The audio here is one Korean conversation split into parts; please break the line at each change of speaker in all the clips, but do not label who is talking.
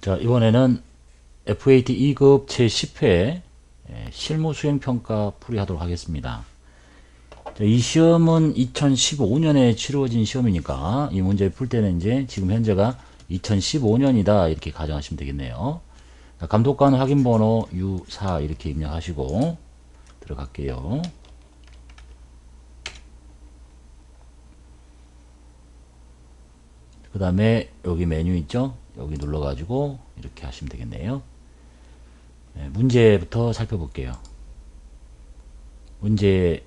자, 이번에는 FAT 2급 제10회 실무 수행 평가 풀이하도록 하겠습니다. 자, 이 시험은 2015년에 치루어진 시험이니까 이 문제 풀 때는 이제 지금 현재가 2015년이다 이렇게 가정하시면 되겠네요. 자, 감독관 확인 번호 U4 이렇게 입력하시고 들어갈게요. 그 다음에 여기 메뉴 있죠? 여기 눌러가지고 이렇게 하시면 되겠네요. 문제부터 살펴볼게요. 문제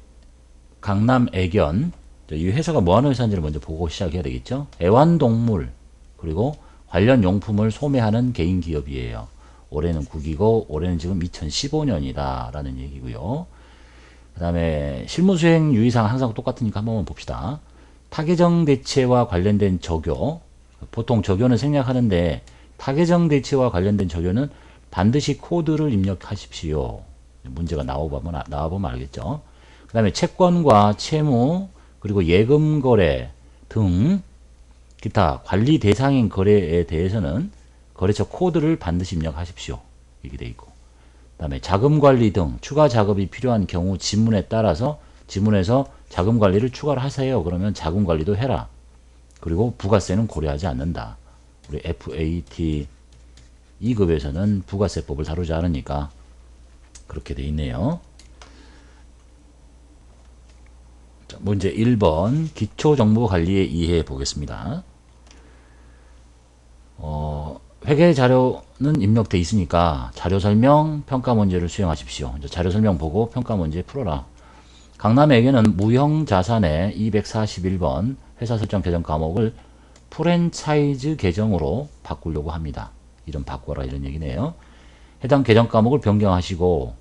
강남 애견, 이 회사가 뭐하는 회사인지를 먼저 보고 시작해야 되겠죠. 애완동물 그리고 관련 용품을 소매하는 개인 기업이에요. 올해는 9기고 올해는 지금 2015년이다 라는 얘기고요. 그 다음에 실무수행 유의사항 항상 똑같으니까 한번 봅시다. 타계정 대체와 관련된 적요, 보통 적요는 생략하는데 타계정 대체와 관련된 적요는 반드시 코드를 입력하십시오. 문제가 나와보면 알겠죠. 그 다음에 채권과 채무 그리고 예금 거래 등 기타 관리 대상인 거래에 대해서는 거래처 코드를 반드시 입력하십시오. 이렇게 돼 있고, 그 다음에 자금 관리 등 추가 작업이 필요한 경우 지문에 따라서 지문에서 자금 관리를 추가를 하세요. 그러면 자금 관리도 해라. 그리고 부가세는 고려하지 않는다. 우리 FAT 2급에서는 부가세법을 다루지 않으니까 그렇게 돼 있네요. 자, 문제 1번 기초정보관리에 의해 보겠습니다. 회계 자료는 입력돼 있으니까 자료 설명, 평가 문제를 수행하십시오. 이제 자료 설명 보고 평가 문제 풀어라. 강남에게는 무형자산의 241번 회사 설정 계정 과목을 프랜차이즈 계정으로 바꾸려고 합니다. 이름 바꿔라 이런 얘기네요. 해당 계정 과목을 변경하시고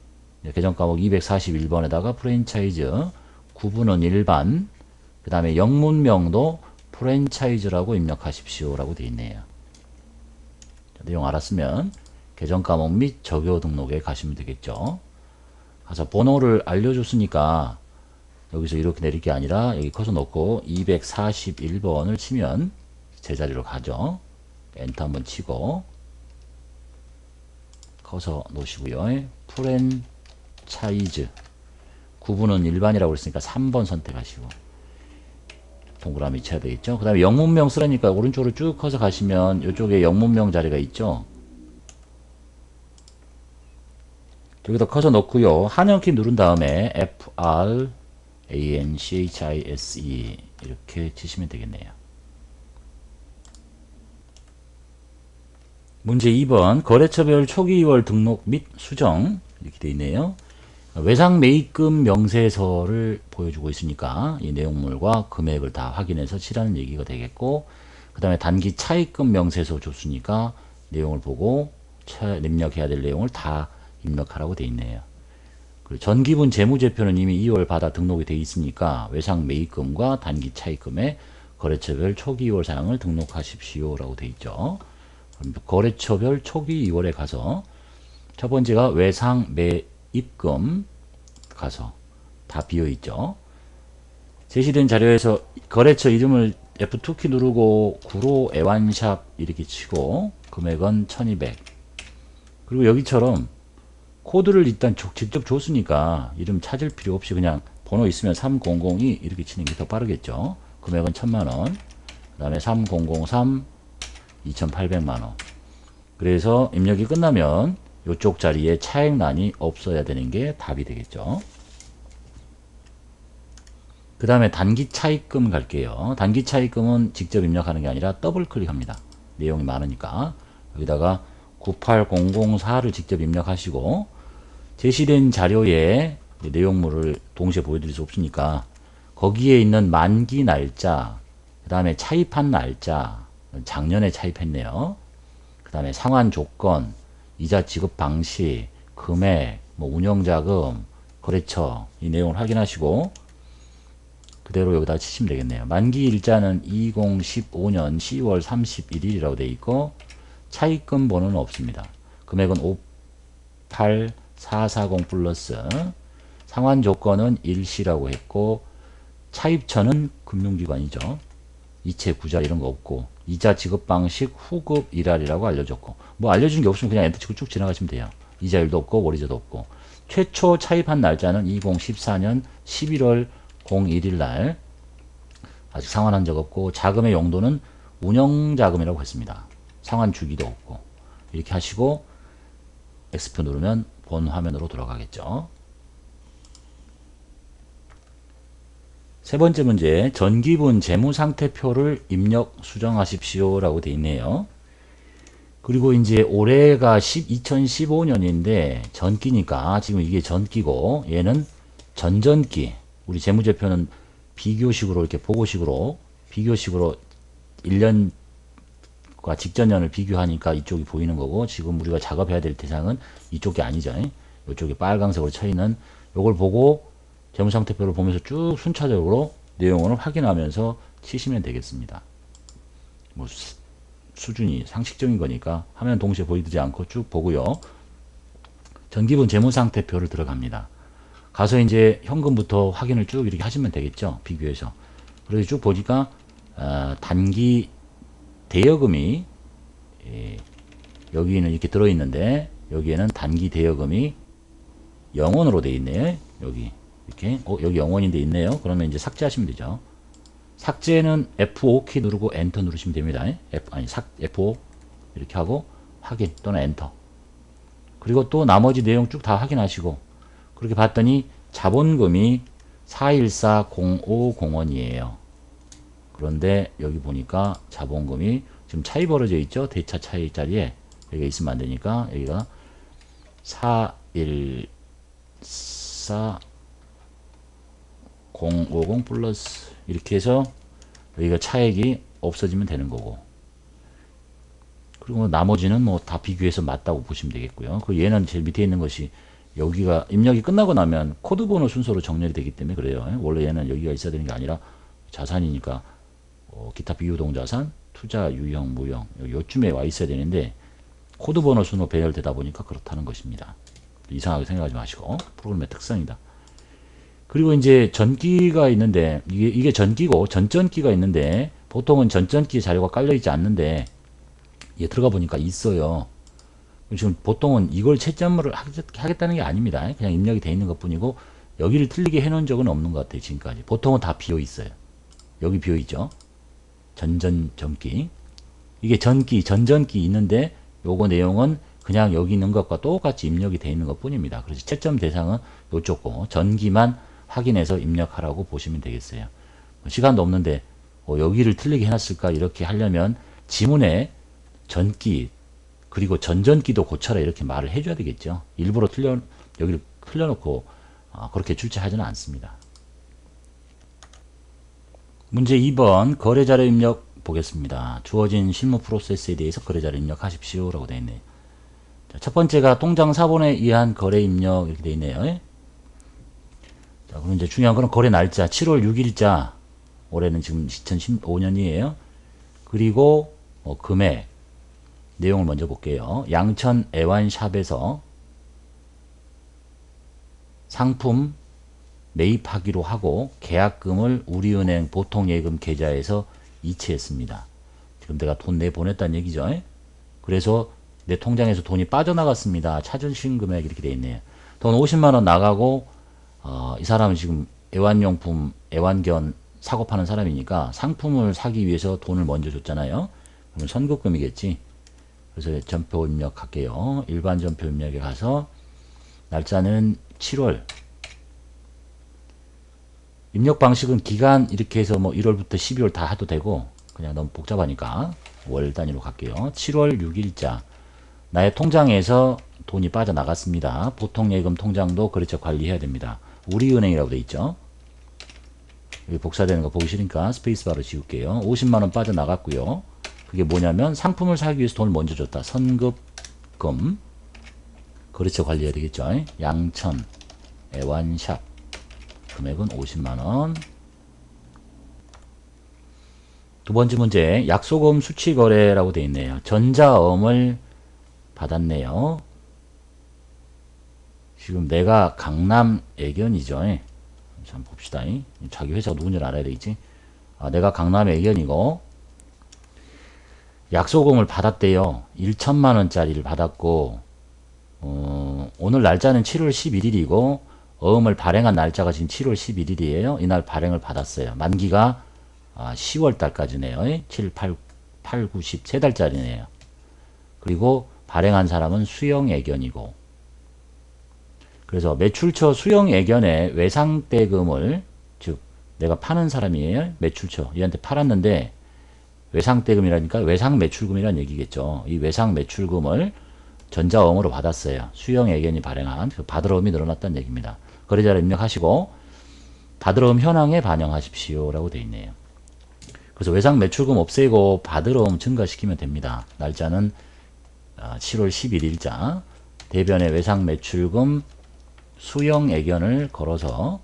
계정 과목 241번에다가 프랜차이즈, 구분은 일반, 그 다음에 영문명도 프랜차이즈라고 입력하십시오 라고 되어 있네요. 내용 알았으면 계정 과목 및 적요 등록에 가시면 되겠죠. 가서 번호를 알려줬으니까 여기서 이렇게 내릴 게 아니라 여기 커서 놓고 241번을 치면 제자리로 가죠. 엔터 한번 치고 커서 놓으시고요. 프랜차이즈, 구분은 일반이라고 했으니까 3번 선택하시고 동그라미 쳐야 되겠죠. 그 다음에 영문명 쓰라니까 오른쪽으로 쭉 커서 가시면 이쪽에 영문명 자리가 있죠. 여기다 커서 넣고요. 한영키 누른 다음에 FRANCHISE 이렇게 치시면 되겠네요. 문제 2번 거래처별 초기 2월 등록 및 수정 이렇게 되어 있네요. 외상 매입금 명세서를 보여주고 있으니까 이 내용물과 금액을 다 확인해서 치라는 얘기가 되겠고, 그 다음에 단기 차입금 명세서 줬으니까 내용을 보고 입력해야 될 내용을 다 입력하라고 되어 있네요. 그리고 전기분 재무제표는 이미 2월 받아 등록이 되어 있으니까 외상 매입금과 단기 차입금에 거래처별 초기 2월 사항을 등록하십시오 라고 되어 있죠. 그럼 거래처별 초기 2월에 가서 첫 번째가 외상 매입금 가서 다 비어있죠. 제시된 자료에서 거래처 이름을 F2키 누르고 구로 애완샵 이렇게 치고 금액은 1200, 그리고 여기처럼 코드를 일단 직접 줬으니까 이름 찾을 필요 없이 그냥 번호 있으면 3002 이렇게 치는 게 더 빠르겠죠. 금액은 1000만원, 그 다음에 3003 2800만원. 그래서 입력이 끝나면 이쪽 자리에 차액란이 없어야 되는 게 답이 되겠죠. 그 다음에 단기 차입금 갈게요. 단기 차입금은 직접 입력하는 게 아니라 더블 클릭합니다. 내용이 많으니까 여기다가 98004를 직접 입력하시고, 제시된 자료에 내용물을 동시에 보여드릴 수 없으니까 거기에 있는 만기 날짜, 그 다음에 차입한 날짜, 작년에 차입했네요. 그 다음에 상환 조건, 이자 지급 방식, 금액, 운영자금, 거래처 이 내용을 확인하시고 그대로 여기다 치시면 되겠네요. 만기 일자는 2015년 10월 31일이라고 되어 있고 차입금 번호는 없습니다. 금액은 58440 플러스, 상환 조건은 일시라고 했고 차입처는 금융기관이죠. 이체 구자 이런 거 없고 이자 지급 방식 후급 일할이라고 알려줬고, 뭐 알려준 게 없으면 그냥 엔터 치고 쭉 지나가시면 돼요. 이자율도 없고 월이자도 없고, 최초 차입한 날짜는 2014년 11월 01일 날, 아직 상환한 적 없고, 자금의 용도는 운영자금이라고 했습니다. 상환 주기도 없고. 이렇게 하시고 X표 누르면 본 화면으로 돌아가겠죠. 세 번째 문제, 전기분 재무상태표를 입력 수정하십시오 라고 되어 있네요. 그리고 이제 올해가 2015년인데 전기니까 지금 이게 전기고 얘는 전전기. 우리 재무제표는 비교식으로 이렇게 보고식으로 비교식으로 1년과 직전년을 비교하니까 이쪽이 보이는 거고, 지금 우리가 작업해야 될 대상은 이쪽이 아니죠. 이쪽이 빨강색으로 쳐 있는 요걸 보고 재무상태표를 보면서 쭉 순차적으로 내용을 확인하면서 치시면 되겠습니다. 뭐 수준이 상식적인 거니까 화면 동시에 보이지 않고 쭉 보고요. 전기분 재무상태표를 들어갑니다. 가서 이제 현금부터 확인을 쭉 이렇게 하시면 되겠죠. 비교해서. 그래서 쭉 보니까 단기 대여금이 여기는 이렇게 들어있는데 여기에는 단기 대여금이 0원으로 되어 있네요. 여기 이렇게 여기 0원인데 있네요. 그러면 이제 삭제하시면 되죠. 삭제는 F5키 누르고 엔터 누르시면 됩니다. F5 이렇게 하고 확인 또는 엔터. 그리고 또 나머지 내용 쭉 다 확인하시고, 그렇게 봤더니 자본금이 414050원이에요. 그런데 여기 보니까 자본금이 지금 차이 벌어져 있죠. 대차 차이 자리에 여기가 있으면 안 되니까 여기가 414050 플러스 이렇게 해서 여기가 차액이 없어지면 되는 거고, 그리고 나머지는 뭐 다 비교해서 맞다고 보시면 되겠고요. 그 얘는 제일 밑에 있는 것이 여기가 입력이 끝나고 나면 코드 번호 순서로 정렬이 되기 때문에 그래요. 원래 얘는 여기가 있어야 되는 게 아니라 자산이니까 기타 비유동 자산, 투자, 유형, 무형 요쯤에 와 있어야 되는데 코드 번호 순으로 배열되다 보니까 그렇다는 것입니다. 이상하게 생각하지 마시고 프로그램의 특성이다. 그리고 이제 전기가 있는데 이게 전기고 전전기가 있는데 보통은 전전기 자료가 깔려 있지 않는데 얘 들어가 보니까 있어요. 지금 보통은 이걸 채점을 하겠다는 게 아닙니다. 그냥 입력이 되어 있는 것 뿐이고 여기를 틀리게 해 놓은 적은 없는 것 같아요. 지금까지 보통은 다 비어 있어요. 여기 비어 있죠. 전기 이게 전전기 있는데 요거 내용은 그냥 여기 있는 것과 똑같이 입력이 되어 있는 것 뿐입니다. 그래서 채점 대상은 요쪽 거 전기만 확인해서 입력하라고 보시면 되겠어요. 시간도 없는데 여기를 틀리게 해놨을까 이렇게 하려면 지문에 전기 그리고 전전기도 고쳐라 이렇게 말을 해줘야 되겠죠. 일부러 여기를 틀려놓고 그렇게 출제하지는 않습니다. 문제 2번 거래자료 입력 보겠습니다. 주어진 실무 프로세스에 대해서 거래자료 입력하십시오 라고 되어 있네요. 첫 번째가 통장 사본에 의한 거래 입력 이렇게 되어 있네요. 자, 그럼 이제 중요한 거는 거래 날짜 7월 6일자, 올해는 지금 2015년이에요. 그리고 금액 내용을 먼저 볼게요. 양천 애완샵에서 상품 매입하기로 하고 계약금을 우리은행 보통예금 계좌에서 이체했습니다. 지금 내가 돈 내보냈다는 얘기죠. 그래서 내 통장에서 돈이 빠져나갔습니다. 찾으신 금액 이렇게 돼 있네요. 돈 50만원 나가고 이 사람은 지금 애완용품, 애완견 사고 파는 사람이니까 상품을 사기 위해서 돈을 먼저 줬잖아요. 그러면 선급금이겠지. 그래서 전표 입력할게요. 일반 전표 입력에 가서 날짜는 7월. 입력 방식은 기간 이렇게 해서 뭐 1월부터 12월 다 해도 되고 그냥 너무 복잡하니까 월 단위로 갈게요. 7월 6일자. 나의 통장에서 돈이 빠져나갔습니다. 보통예금 통장도 거래처 관리해야 됩니다. 우리은행이라고 돼 있죠. 여기 복사되는 거 보기 싫으니까 스페이스바로 지울게요. 50만원 빠져나갔고요. 그게 뭐냐면 상품을 사기 위해서 돈을 먼저 줬다. 선급금. 거래처 관리해야 되겠죠. 양천 애완샵 금액은 50만원. 두 번째 문제 약소금 수취거래라고 되어 있네요. 전자음을 받았네요. 지금 내가 강남 애견이죠. 한번 봅시다. 자기 회사가 누군지 알아야 되겠지. 내가 강남 애견이고 약소금을 받았대요. 1천만 원짜리를 받았고 오늘 날짜는 7월 11일이고 어음을 발행한 날짜가 지금 7월 11일이에요. 이날 발행을 받았어요. 만기가 10월 달까지네요. 7, 8, 8, 9, 10 3달짜리네요. 그리고 발행한 사람은 수영애견이고, 그래서 매출처 수영애견의 외상대금을, 즉 내가 파는 사람이에요. 매출처 얘한테 팔았는데 외상대금이라니까 외상매출금이란 얘기겠죠. 이 외상매출금을 전자어음으로 받았어요. 수영애견이 발행한 받을 어음이 늘어났다는 얘기입니다. 거래자를 입력하시고 받을 어음 현황에 반영하십시오 라고 되어 있네요. 그래서 외상매출금 없애고 받을 어음 증가시키면 됩니다. 날짜는 7월 11일자 대변의 외상매출금 수영애견을 걸어서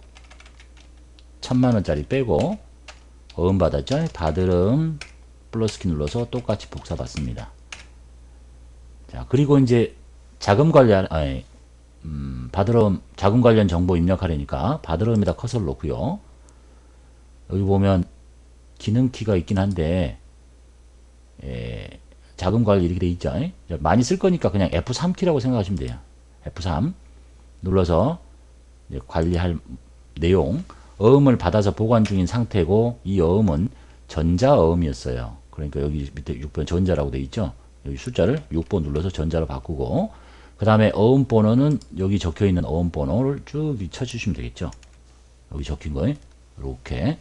1000만원짜리 빼고 어음 받았죠. 받을 어음 플러스키 눌러서 똑같이 복사 받습니다. 자, 그리고 이제 자금 관련, 받을 어음, 자금 관련 정보 입력하려니까 받을 어음에다 커서를 놓고요. 여기 보면 기능키가 있긴 한데, 자금 관리 이렇게 돼 있죠. 많이 쓸 거니까 그냥 F3키라고 생각하시면 돼요. F3 눌러서 이제 관리할 내용, 어음을 받아서 보관 중인 상태고 이 어음은 전자어음이었어요. 그러니까 여기 밑에 6번 전자라고 돼 있죠. 여기 숫자를 6번 눌러서 전자로 바꾸고 그 다음에 어음 번호는 여기 적혀 있는 어음 번호를 쭉 쳐주시면 되겠죠. 여기 적힌 거에 이렇게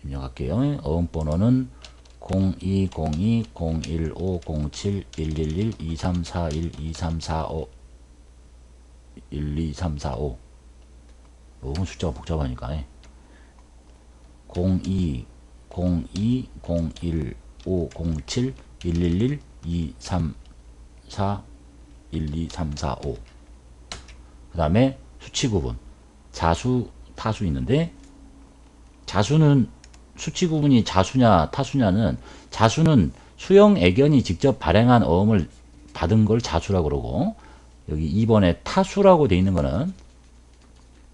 입력할게요. 어음 번호는 0202-01507111-2341-2345 12345. 요건 숫자가 복잡하니까 02-01-5071-507-111-234-1235. 그 다음에 수치 구분 자수 타수 있는데, 자수는 수치 구분이 자수냐 타수냐는, 자수는 수영애견이 직접 발행한 어음을 받은 걸 자수라고 그러고, 여기 2번에 타수라고 돼 있는 거는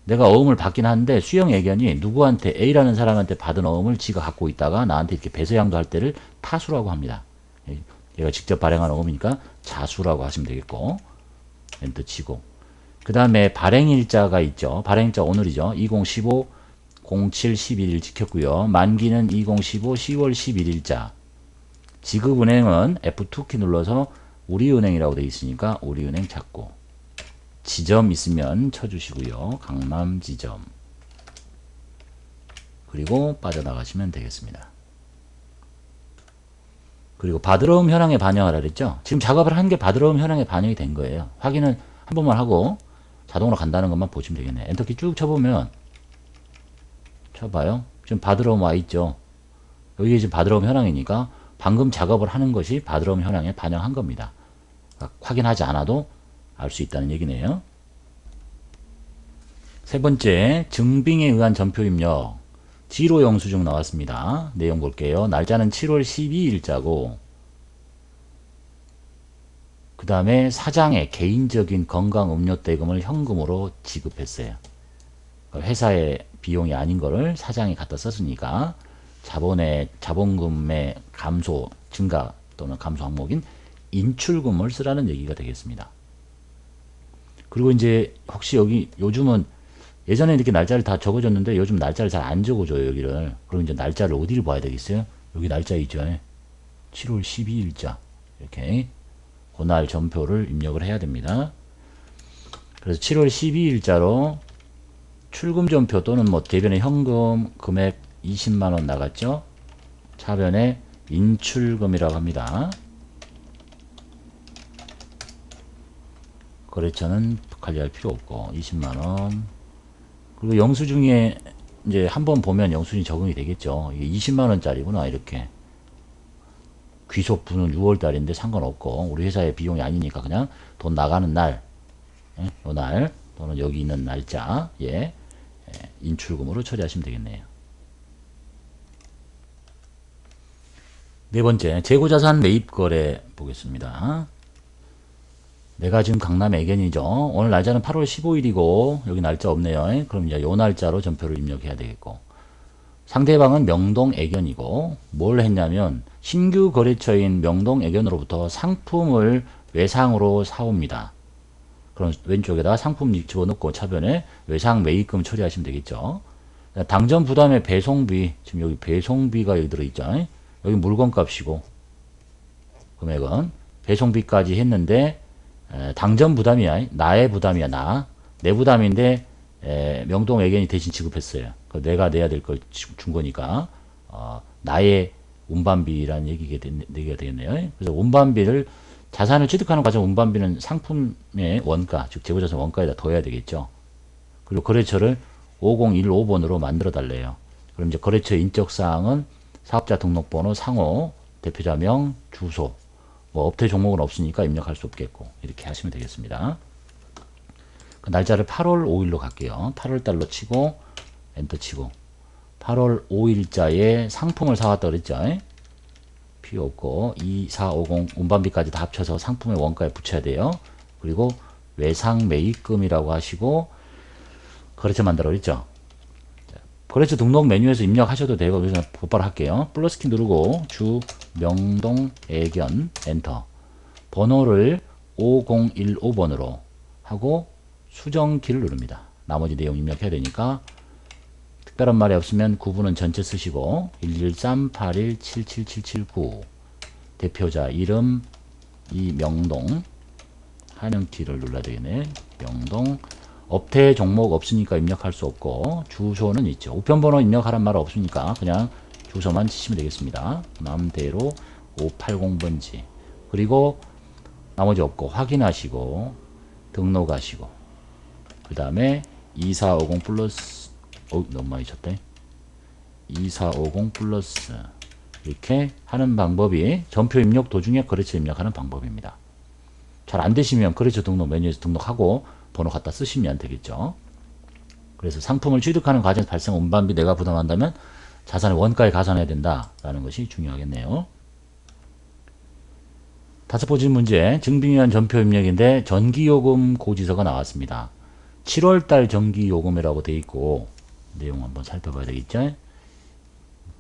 내가 어음을 받긴 하는데 수영애견이 누구한테 A라는 사람한테 받은 어음을 지가 갖고 있다가 나한테 이렇게 배서양도 할 때를 타수라고 합니다. 얘가 직접 발행한 어음이니까 자수라고 하시면 되겠고, 엔터 치고 그 다음에 발행일자가 있죠. 발행일자 오늘이죠. 2015 07 11일 지켰고요. 만기는 2015 10월 11일자. 지급은행은 F2키 눌러서 우리은행이라고 되어 있으니까 우리은행 찾고, 지점 있으면 쳐주시고요. 강남 지점. 그리고 빠져나가시면 되겠습니다. 그리고 받을 어음 현황에 반영하라 그랬죠. 지금 작업을 한 게 받을 어음 현황에 반영이 된 거예요. 확인은 한 번만 하고 자동으로 간다는 것만 보시면 되겠네요. 엔터키 쭉 쳐보면, 쳐봐요. 지금 받을 어음 와 있죠. 여기 지금 받을 어음 현황이니까 방금 작업을 하는 것이 받을 어음 현황에 반영한 겁니다. 확인하지 않아도 알 수 있다는 얘기네요. 세 번째, 증빙에 의한 전표 입력. 지로 영수증 나왔습니다. 내용 볼게요. 날짜는 7월 12일자고, 그 다음에 사장의 개인적인 건강음료대금을 현금으로 지급했어요. 회사의 비용이 아닌 거를 사장이 갖다 썼으니까 자본금의 감소, 증가 또는 감소 항목인 인출금을 쓰라는 얘기가 되겠습니다. 그리고 이제 혹시 여기 요즘은, 예전에 이렇게 날짜를 다 적어줬는데 요즘 날짜를 잘 안 적어줘요, 여기를. 그럼 이제 날짜를 어디를 봐야 되겠어요? 여기 날짜 있죠. 7월 12일자. 이렇게. 그날 전표를 입력을 해야 됩니다. 그래서 7월 12일자로 출금 전표 또는 뭐 대변의 현금 금액 20만원 나갔죠? 차변에 인출금이라고 합니다. 거래처는 관리할 필요 없고 20만원. 그리고 영수증에 이제 한번 보면 영수증이 적응이 되겠죠. 이게 20만원짜리구나 이렇게. 귀속분은 6월달인데 상관없고 우리 회사의 비용이 아니니까 그냥 돈 나가는 날, 요 날 또는 여기 있는 날짜에 인출금으로 처리하시면 되겠네요. 네 번째, 재고자산 매입거래 보겠습니다. 내가 지금 강남 애견이죠. 오늘 날짜는 8월 15일이고 여기 날짜 없네요. 그럼 이제 요 날짜로 전표를 입력해야 되겠고, 상대방은 명동애견이고 뭘 했냐면 신규 거래처인 명동애견으로부터 상품을 외상으로 사옵니다. 그럼 왼쪽에다가 상품 집어넣고 차변에 외상 매입금 처리하시면 되겠죠. 당전 부담의 배송비, 지금 여기 배송비가 여기 들어있죠. 여기 물건값이고 금액은 배송비까지 했는데 당전 부담이야. 나의 부담이야. 내 부담인데 명동애견이 대신 지급했어요. 내가 내야 될 걸 준 거니까 나의 운반비라는 얘기가 되겠네요. 그래서 운반비를 자산을 취득하는 과정 운반비는 상품의 원가, 즉 재고자산 원가에다 더해야 되겠죠. 그리고 거래처를 5015번으로 만들어 달래요. 그럼 이제 거래처 인적사항은 사업자 등록번호, 상호, 대표자명, 주소, 뭐 업태 종목은 없으니까 입력할 수 없겠고 이렇게 하시면 되겠습니다. 그 날짜를 8월 5일로 갈게요. 8월 달로 치고 엔터 치고 8월 5일자에 상품을 사왔다 그랬죠. 필요 없고 2450 운반비까지 다 합쳐서 상품의 원가에 붙여야 돼요. 그리고 외상 매입금이라고 하시고 거래처 만들어 그랬죠. 거래처 등록 메뉴에서 입력하셔도 되고 그래서 곧바로 할게요. 플러스키 누르고 주 명동애견 엔터 번호를 5015번으로 하고 수정키를 누릅니다. 나머지 내용 입력해야 되니까 특별한 말이 없으면 구분은 전체 쓰시고 11381777779 대표자 이름 이명동 한영키를 눌러야 되겠네. 명동 업태 종목 없으니까 입력할 수 없고 주소는 있죠. 우편번호 입력하란 말 없으니까 그냥 주소만 치시면 되겠습니다. 남대로 580번지 그리고 나머지 없고 확인하시고 등록하시고 그 다음에 2450 플러스 너무 많이 쳤다. 2450 플러스 이렇게 하는 방법이 전표 입력 도중에 거래처 입력하는 방법입니다. 잘 안되시면 거래처 등록 메뉴에서 등록하고 번호 갖다 쓰시면 되겠죠. 그래서 상품을 취득하는 과정에서 발생한 운반비 내가 부담한다면 자산의 원가에 가산해야 된다라는 것이 중요하겠네요. 다섯 번째 문제 증빙위한 전표 입력인데 전기요금 고지서가 나왔습니다. 7월달 전기요금이라고 되어 있고 내용 한번 살펴봐야 되겠죠.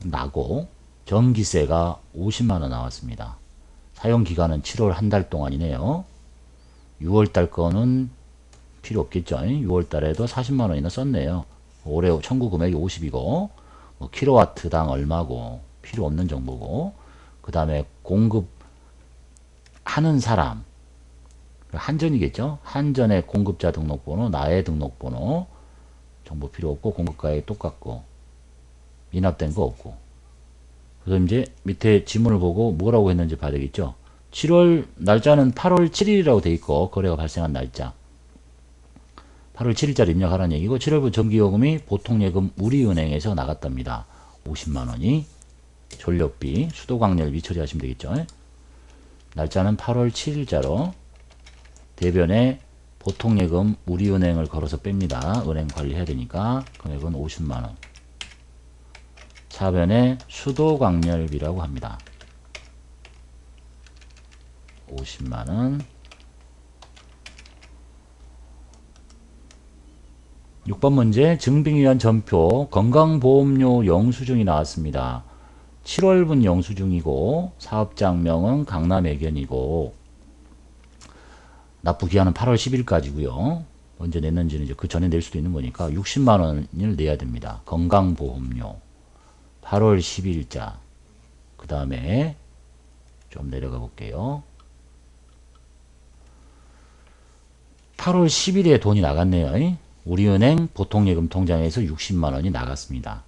나고 전기세가 50만원 나왔습니다. 사용기간은 7월 한 달 동안이네요. 6월달 거는 필요 없겠죠. 6월달에도 40만원이나 썼네요. 올해 청구 금액이 50이고 뭐 킬로와트당 얼마고 필요 없는 정보고 그 다음에 공급하는 사람 한전이겠죠. 한전의 공급자 등록번호 나의 등록번호 정보 필요 없고 공급가액 똑같고 미납된 거 없고 그래서 이제 밑에 지문을 보고 뭐라고 했는지 봐야 되겠죠. 7월 날짜는 8월 7일이라고 돼 있고 거래가 발생한 날짜 8월 7일자로 입력하라는 얘기고 7월분 전기요금이 보통예금 우리은행에서 나갔답니다. 50만원이 전력비 수도광열비 처리하시면 되겠죠. 날짜는 8월 7일자로 대변에 보통예금 우리은행을 걸어서 뺍니다. 은행 관리해야 되니까 금액은 50만원 차변에 수도광열비라고 합니다. 50만원 6번 문제 증빙위한 전표 건강보험료 영수증이 나왔습니다. 7월분 영수증이고 사업장명은 강남애견이고 납부기한은 8월 10일까지고요. 언제 냈는지는 이제 그 전에 낼 수도 있는 거니까 60만원을 내야 됩니다. 건강보험료 8월 10일자 그 다음에 좀 내려가 볼게요. 8월 10일에 돈이 나갔네요. 우리은행 보통예금 통장에서 60만원이 나갔습니다.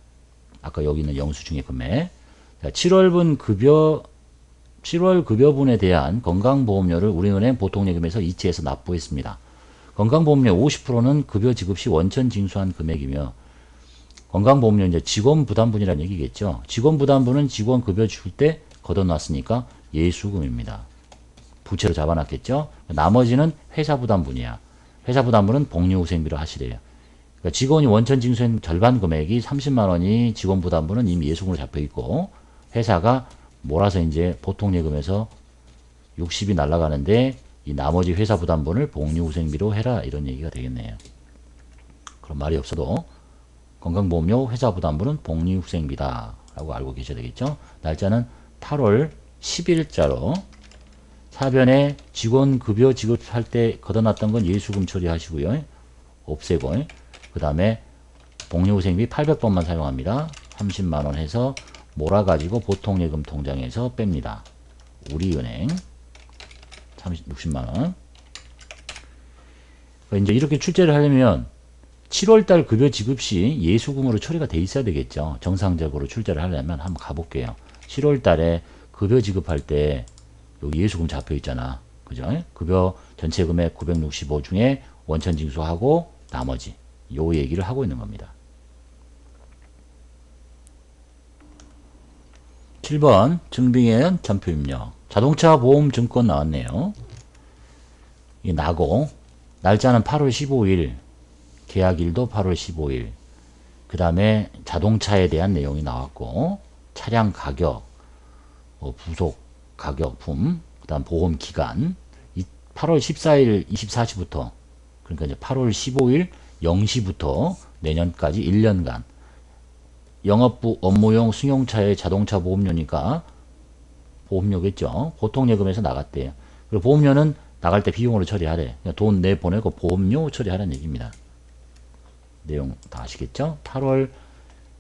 아까 여기 있는 영수증의 금액 7월분 급여 7월 급여분에 대한 건강보험료를 우리은행 보통예금에서 이체해서 납부했습니다. 건강보험료 50%는 급여 지급 시 원천 징수한 금액이며 건강보험료 이제 직원부담분이라는 얘기겠죠. 직원부담분은 직원 급여 줄 때 걷어놨으니까 예수금입니다. 부채로 잡아놨겠죠. 나머지는 회사부담분이야. 회사부담분은 복리후생비로 하시래요. 그러니까 직원이 원천 징수한 절반 금액이 30만원이 직원부담분은 이미 예수금으로 잡혀있고 회사가 몰아서 이제 보통예금에서 60이 날아가는데 이 나머지 회사부담분을 복리후생비로 해라 이런 얘기가 되겠네요. 그런 말이 없어도 건강보험료, 회사부담분은 복리후생비다 라고 알고 계셔야 되겠죠. 날짜는 8월 10일자로 사변에 직원급여 지급할 때 걷어놨던 건 예수금 처리하시고요. 없애고, 그 다음에 복리후생비 800번만 사용합니다. 30만원 해서 몰아가지고 보통예금 통장에서 뺍니다. 우리은행 60만원. 이제 이렇게 출제를 하려면 7월달 급여 지급 시 예수금으로 처리가 돼 있어야 되겠죠. 정상적으로 출제를 하려면 한번 가볼게요. 7월달에 급여 지급할 때 여기 예수금 잡혀 있잖아. 그죠? 급여 전체 금액 965 중에 원천 징수하고 나머지 요 얘기를 하고 있는 겁니다. 7번 증빙엔 전표입력. 자동차 보험 증권 나왔네요. 이 나고 날짜는 8월 15일, 계약일도 8월 15일. 그 다음에 자동차에 대한 내용이 나왔고, 차량 가격, 부속 가격품, 그 다음 보험 기간, 8월 14일 24시부터, 그러니까 이제 8월 15일 0시부터 내년까지 1년간, 영업부 업무용 승용차의 자동차 보험료니까, 보험료겠죠. 보통예금에서 나갔대요. 그리고 보험료는 나갈 때 비용으로 처리하래. 돈 내보내고 보험료 처리하라는 얘기입니다. 내용 다 아시겠죠? 8월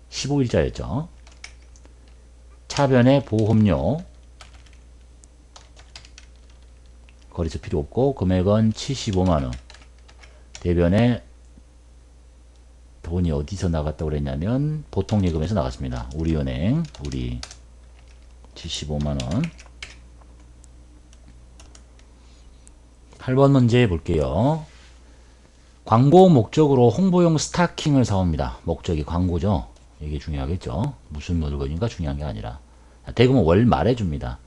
15일자였죠. 차변의 보험료 거리서 필요 없고 금액은 75만원. 대변에 돈이 어디서 나갔다고 그랬냐면 보통예금에서 나갔습니다. 우리은행 우리 75만원. 8번 문제 볼게요. 광고 목적으로 홍보용 스타킹을 사옵니다. 목적이 광고죠. 이게 중요하겠죠. 무슨 물건인가 중요한 게 아니라. 대금은 월 말에 줍니다.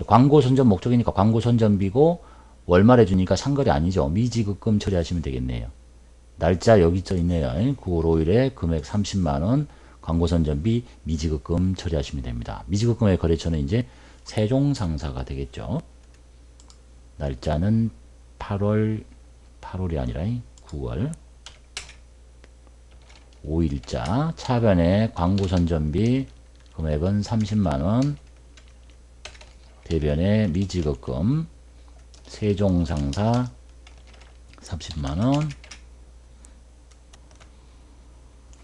광고 선전 목적이니까 광고 선전비고 월 말에 주니까 상거래 아니죠. 미지급금 처리하시면 되겠네요. 날짜 여기 써 있네요. 9월 5일에 금액 30만원 광고 선전비 미지급금 처리하시면 됩니다. 미지급금의 거래처는 이제 세종상사가 되겠죠. 날짜는 8월이 아니라 9월 5일자. 차변에 광고 선전비 금액은 30만원. 대변에 미지급금 세종상사 30만원.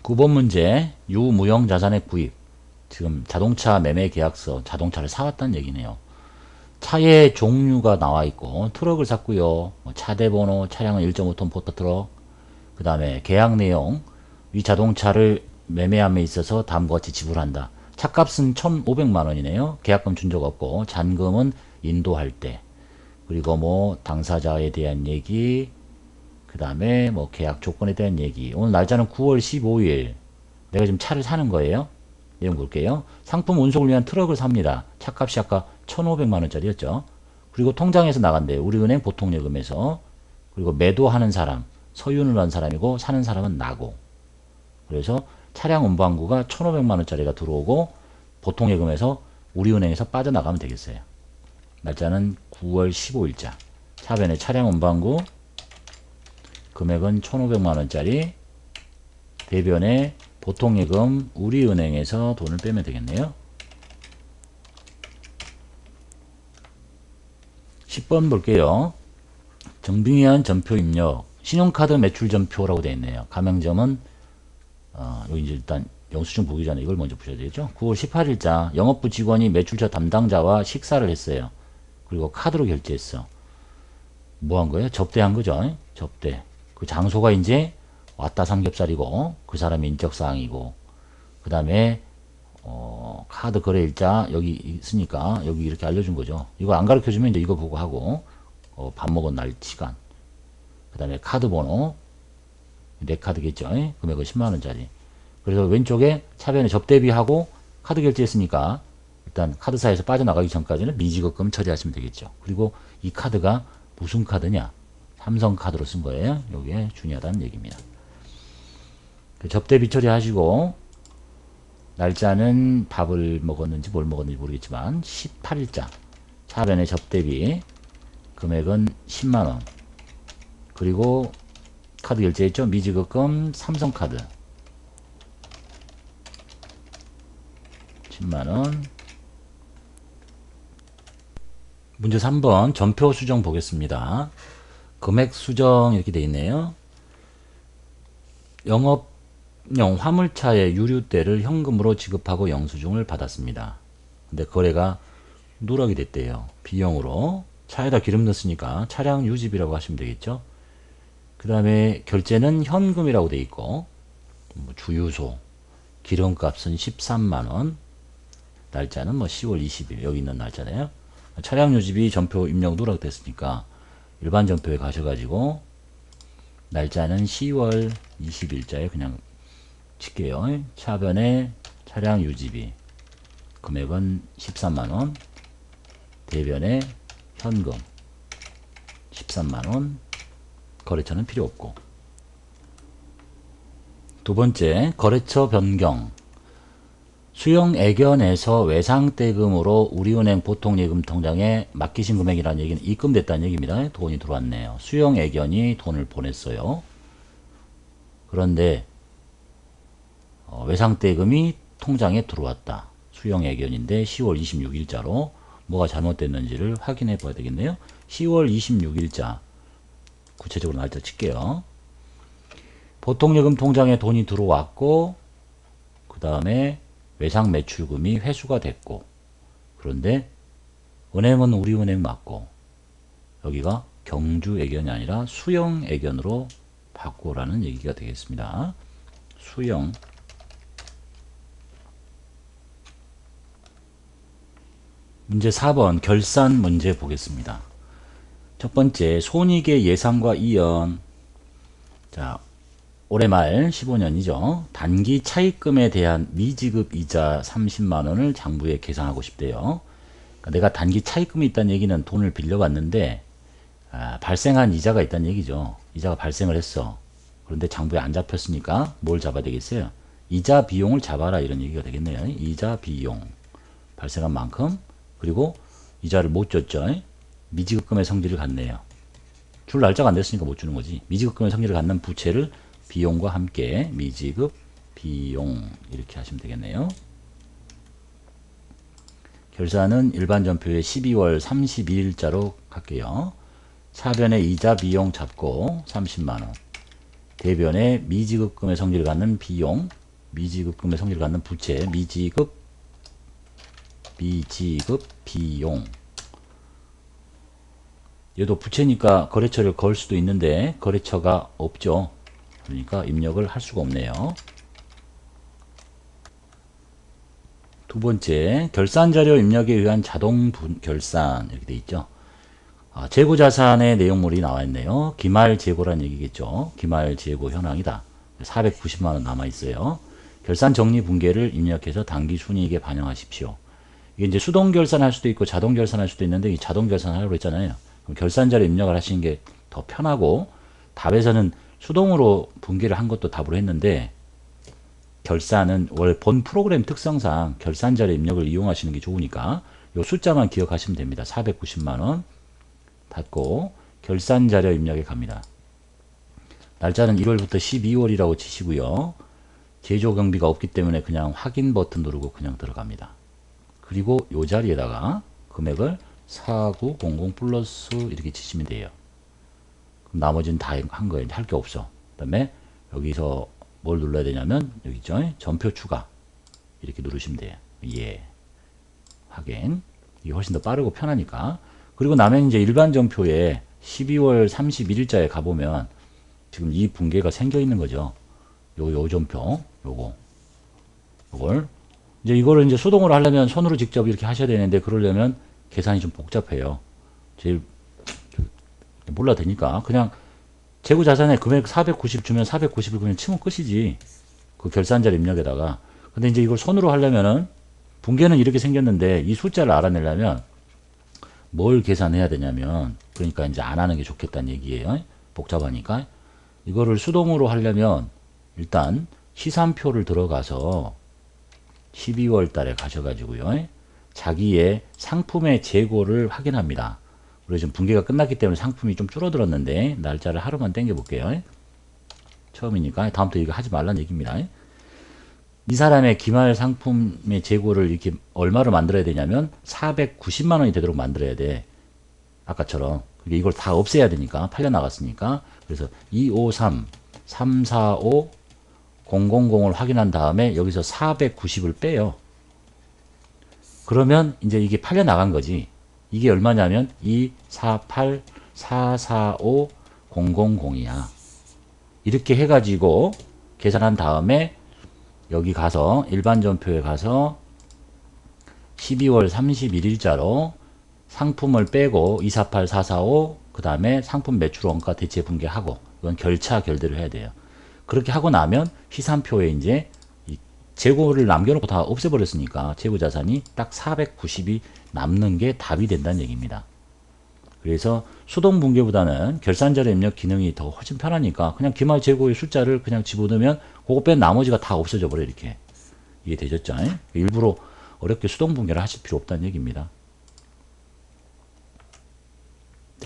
9번 문제 유무형 자산의 구입. 지금 자동차 매매 계약서 자동차를 사왔다는 얘기네요. 차의 종류가 나와 있고 트럭을 샀고요. 차대 번호 차량은 1.5톤 포터트럭. 그 다음에 계약 내용 이 자동차를 매매함에 있어서 다음과 같이 지불한다. 차값은 1,500만원이네요. 계약금 준 적 없고 잔금은 인도할 때. 그리고 뭐 당사자에 대한 얘기, 그 다음에 뭐 계약 조건에 대한 얘기. 오늘 날짜는 9월 15일. 내가 지금 차를 사는 거예요. 내용 볼게요. 상품 운송을 위한 트럭을 삽니다. 차값이 아까 1,500만원짜리였죠. 그리고 통장에서 나간대요. 우리은행 보통예금에서. 그리고 매도하는 사람, 서윤을 한 사람이고 사는 사람은 나고. 그래서 차량 운반구가 1,500만원짜리가 들어오고 보통예금에서 우리은행에서 빠져나가면 되겠어요. 날짜는 9월 15일자. 차변에 차량 운반구 금액은 1,500만원짜리. 대변에 보통예금 우리은행에서 돈을 빼면 되겠네요. 10번 볼게요. 정빙의한 전표 입력. 신용카드 매출 전표라고 되어 있네요. 가맹점은 여기 이제 일단 영수증 보기 전에 이걸 먼저 보셔야 되겠죠. 9월 18일자 영업부 직원이 매출처 담당자와 식사를 했어요. 그리고 카드로 결제했어. 뭐 한 거예요? 접대한 거죠. 접대. 그 장소가 이제 왔다 삼겹살이고 그 사람의 인적사항이고 그 다음에 카드 거래일자 여기 있으니까 여기 이렇게 알려준 거죠. 이거 안 가르쳐주면 이제 이거 보고 하고 밥 먹은 날 시간 그 다음에 카드 번호 내 카드겠죠. 금액은 10만원짜리. 그래서 왼쪽에 차변에 접대비하고 카드 결제했으니까 일단 카드사에서 빠져나가기 전까지는 미지급금 처리하시면 되겠죠. 그리고 이 카드가 무슨 카드냐? 삼성카드로 쓴 거예요. 이게 중요하다는 얘기입니다. 그 접대비 처리하시고 날짜는 밥을 먹었는지 뭘 먹었는지 모르겠지만 18일자 차변에 접대비 금액은 10만원. 그리고 카드 결제했죠. 미지급금 삼성카드 10만원. 문제 3번 전표 수정 보겠습니다. 금액 수정 이렇게 되어 있네요. 영업용 화물차의 유류대를 현금으로 지급하고 영수증을 받았습니다. 근데 거래가 누락이 됐대요. 비용으로. 차에다 기름 넣었으니까 차량 유지비라고 하시면 되겠죠. 그 다음에 결제는 현금이라고 되어 있고, 주유소 기름값은 13만원, 날짜는 10월 20일 여기 있는 날짜네요. 차량 유지비 전표 입력 누락됐으니까 일반 전표에 가셔가지고 날짜는 10월 20일자에 그냥 칠게요. 차변에 차량 유지비 금액은 13만원, 대변에 현금 13만원, 거래처는 필요 없고. 두 번째, 거래처 변경. 수령액연에서 외상대금으로 우리은행 보통예금 통장에 맡기신 금액이라는 얘기는 입금됐다는 얘기입니다. 돈이 들어왔네요. 수령액연이 돈을 보냈어요. 그런데 외상대금이 통장에 들어왔다. 수령액연인데 10월 26일자로 뭐가 잘못됐는지를 확인해 봐야 되겠네요. 10월 26일자 구체적으로 날짜 칠게요. 보통예금 통장에 돈이 들어왔고, 그 다음에 외상 매출금이 회수가 됐고, 그런데 은행은 우리은행 맞고 여기가 경주액연이 아니라 수령액연으로 바꾸라는 얘기가 되겠습니다. 수령. 문제 4번 결산 문제 보겠습니다. 첫 번째, 손익의 예상과 이연. 자, 올해 말 15년이죠. 단기 차입금에 대한 미지급 이자 30만원을 장부에 계산하고 싶대요. 그러니까 내가 단기 차입금이 있다는 얘기는 돈을 빌려봤는데 발생한 이자가 있다는 얘기죠. 이자가 발생을 했어. 그런데 장부에 안 잡혔으니까 뭘 잡아야 되겠어요? 이자 비용을 잡아라, 이런 얘기가 되겠네요. 이자 비용 발생한 만큼, 그리고 이자를 못 줬죠. 미지급금의 성질을 갖네요. 줄 날짜가 안 됐으니까 못 주는 거지. 미지급금의 성질을 갖는 부채를 비용과 함께 미지급 비용 이렇게 하시면 되겠네요. 결산은 일반 전표에 12월 32일자로 갈게요. 차변에 이자 비용 잡고 30만원, 대변에 미지급금의 성질을 갖는 비용, 미지급금의 성질을 갖는 부채, 미지급 비용. 얘도 부채니까 거래처를 걸 수도 있는데 거래처가 없죠. 그러니까 입력을 할 수가 없네요. 두 번째, 결산자료 입력에 의한 자동 결산 이렇게 돼 있죠. 재고자산의 내용물이 나와 있네요. 기말 재고란 얘기겠죠. 기말 재고 현황이다. 490만원 남아 있어요. 결산 정리 분계를 입력해서 당기 순이익에 반영하십시오. 이게 이제 수동 결산할 수도 있고 자동 결산할 수도 있는데 이 자동 결산하려고 했잖아요. 그럼 결산자료 입력을 하시는 게 더 편하고, 답에서는 수동으로 분계를 한 것도 답으로 했는데, 결산은 원래 본 프로그램 특성상 결산자료 입력을 이용하시는 게 좋으니까 요 숫자만 기억하시면 됩니다. 490만원 닫고 결산자료 입력에 갑니다. 날짜는 1월부터 12월이라고 치시고요. 제조 경비가 없기 때문에 그냥 확인 버튼 누르고 그냥 들어갑니다. 그리고 요 자리에다가 금액을 4900 플러스 이렇게 치시면 돼요. 그럼 나머지는 다 한 거예요. 할 게 없어. 그 다음에 여기서 뭘 눌러야 되냐면 여기 있죠. 전표 추가 이렇게 누르시면 돼요. 예. 확인. 이게 훨씬 더 빠르고 편하니까. 그리고 나면 이제 일반 전표에 12월 31일자에 가보면 지금 이 분계가 생겨 있는 거죠. 요 전표 요걸 이제 이거를 이제 수동으로 하려면 손으로 직접 이렇게 하셔야 되는데, 그러려면 계산이 좀 복잡해요. 제일 몰라 되니까 그냥 재고자산에 금액 490 주면 490을 그냥 치면 끝이지. 그 결산자료 입력에다가. 근데 이제 이걸 손으로 하려면은 분계는 이렇게 생겼는데 이 숫자를 알아내려면 뭘 계산해야 되냐면, 그러니까 이제 안 하는 게 좋겠다는 얘기예요. 복잡하니까. 이거를 수동으로 하려면 일단 시산표를 들어가서 12월 달에 가셔가지고요. 자기의 상품의 재고를 확인합니다. 그리고 지금 분계가 끝났기 때문에 상품이 좀 줄어들었는데 날짜를 하루만 당겨 볼게요. 처음이니까 다음부터 이거 하지 말라는 얘기입니다. 이 사람의 기말 상품의 재고를 이렇게 얼마로 만들어야 되냐면 490만 원이 되도록 만들어야 돼. 아까처럼. 이걸 다 없애야 되니까. 팔려 나갔으니까. 그래서 253, 345, 000을 확인한 다음에 여기서 490을 빼요. 그러면 이제 이게 팔려 나간 거지. 이게 얼마냐면 248, 445, 000이야. 이렇게 해가지고 계산한 다음에 여기 가서 일반 전표에 가서 12월 31일자로 상품을 빼고 248, 445, 그 다음에 상품 매출 원가 대체 분계하고, 이건 결차 결대로 해야 돼요. 그렇게 하고 나면 시산표에 이제 재고를 남겨놓고 다 없애버렸으니까 재고 자산이 딱 490이 남는 게 답이 된다는 얘기입니다. 그래서 수동 분계보다는 결산자료 입력 기능이 더 훨씬 편하니까 그냥 기말 재고의 숫자를 그냥 집어넣으면 그거 뺀 나머지가 다 없어져 버려. 이렇게 이해되셨죠? 일부러 어렵게 수동 분계를 하실 필요 없다는 얘기입니다.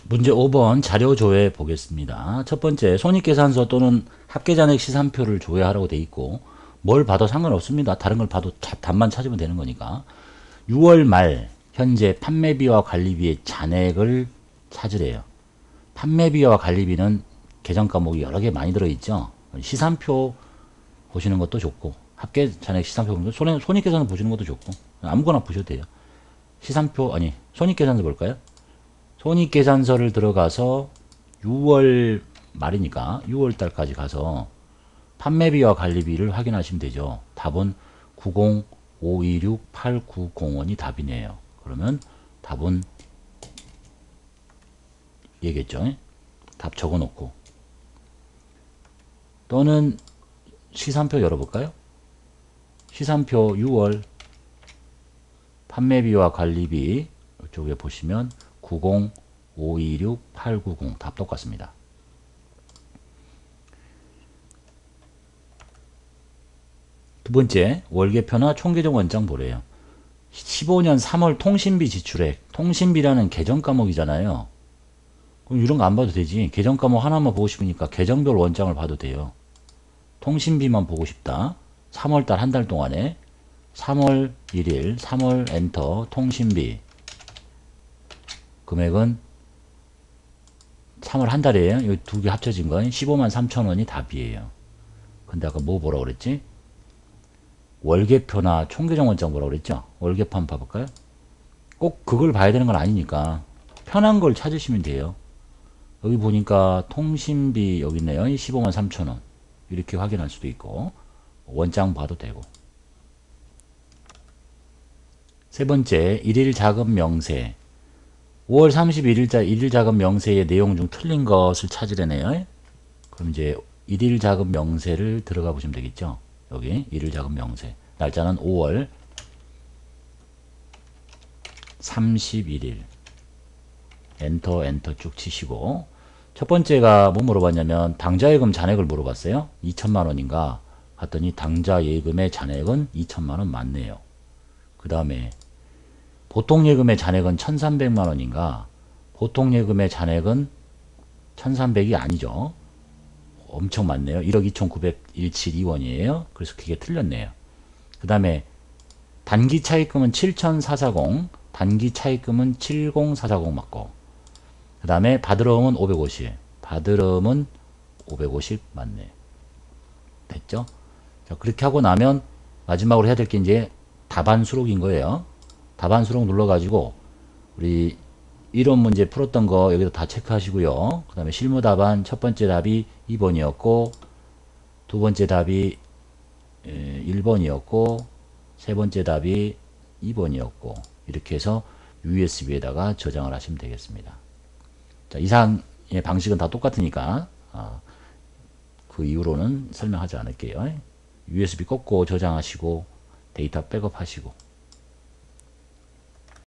문제 5번 자료 조회 보겠습니다. 첫 번째, 손익계산서 또는 합계잔액 시산표를 조회하라고 돼 있고, 뭘 봐도 상관없습니다. 다른 걸 봐도 답만 찾으면 되는 거니까. 6월 말 현재 판매비와 관리비의 잔액을 찾으래요. 판매비와 관리비는 계정 과목이 여러 개 많이 들어있죠. 시산표 보시는 것도 좋고, 합계잔액 시산표 보는 거, 손익계산서 보시는 것도 좋고, 아무거나 보셔도 돼요. 시산표, 아니, 손익계산서 볼까요? 손익계산서를 들어가서 6월 말이니까 6월 달까지 가서 판매비와 관리비를 확인하시면 되죠. 답은 905268901이 답이네요. 그러면 답은 얘겠죠. 답 적어놓고, 또는 시산표 열어볼까요? 시산표 6월 판매비와 관리비 이쪽에 보시면 905268990 답 똑같습니다. 두 번째, 월계표나 총계정 원장 보래요. 15년 3월 통신비 지출액, 통신비라는 계정 과목이잖아요. 그럼 이런 거 안 봐도 되지. 계정 과목 하나만 보고 싶으니까 계정별 원장을 봐도 돼요. 통신비만 보고 싶다. 3월달 한 달 동안에 3월 1일, 3월 엔터 통신비 금액은 3월 한 달이에요. 이 두 개 합쳐진 건 15만 3천 원이 답이에요. 근데 아까 뭐 보라고 그랬지? 월계표나 총계정 원장 보라고 그랬죠? 월계표 한번 봐볼까요? 꼭 그걸 봐야 되는 건 아니니까 편한 걸 찾으시면 돼요. 여기 보니까 통신비 여기 있네요. 15만 3천 원. 이렇게 확인할 수도 있고, 원장 봐도 되고. 세 번째, 일일 자금 명세. 5월 31일자 일일 자금 명세의 내용 중 틀린 것을 찾으려네요. 그럼 이제 일일 자금 명세를 들어가 보시면 되겠죠. 여기 일일 자금 명세. 날짜는 5월 31일. 엔터 쭉 치시고, 첫 번째가 뭐 물어봤냐면 당좌예금 잔액을 물어봤어요. 2천만 원인가 봤더니 당좌예금의 잔액은 2천만 원 맞네요. 그 다음에 보통예금의 잔액은 1,300만 원인가, 보통예금의 잔액은 1,300이 아니죠. 엄청 많네요. 1억 2,917원이에요. 그래서 그게 틀렸네요. 그 다음에 단기 차입금은 7,440, 단기 차입금은 70440 맞고, 그 다음에 받으러움은 550, 받으러움은 550 맞네. 됐죠? 자, 그렇게 하고 나면 마지막으로 해야 될 게 이제 답안 수록인 거예요. 답안 수록 눌러가지고 우리 이론 문제 풀었던 거 여기서 다 체크하시고요. 그 다음에 실무 답안 첫 번째 답이 2번이었고, 두 번째 답이 1번이었고, 세 번째 답이 2번이었고, 이렇게 해서 USB에다가 저장을 하시면 되겠습니다. 자, 이상의 방식은 다 똑같으니까 그 이후로는 설명하지 않을게요. USB 꽂고 저장하시고 데이터 백업하시고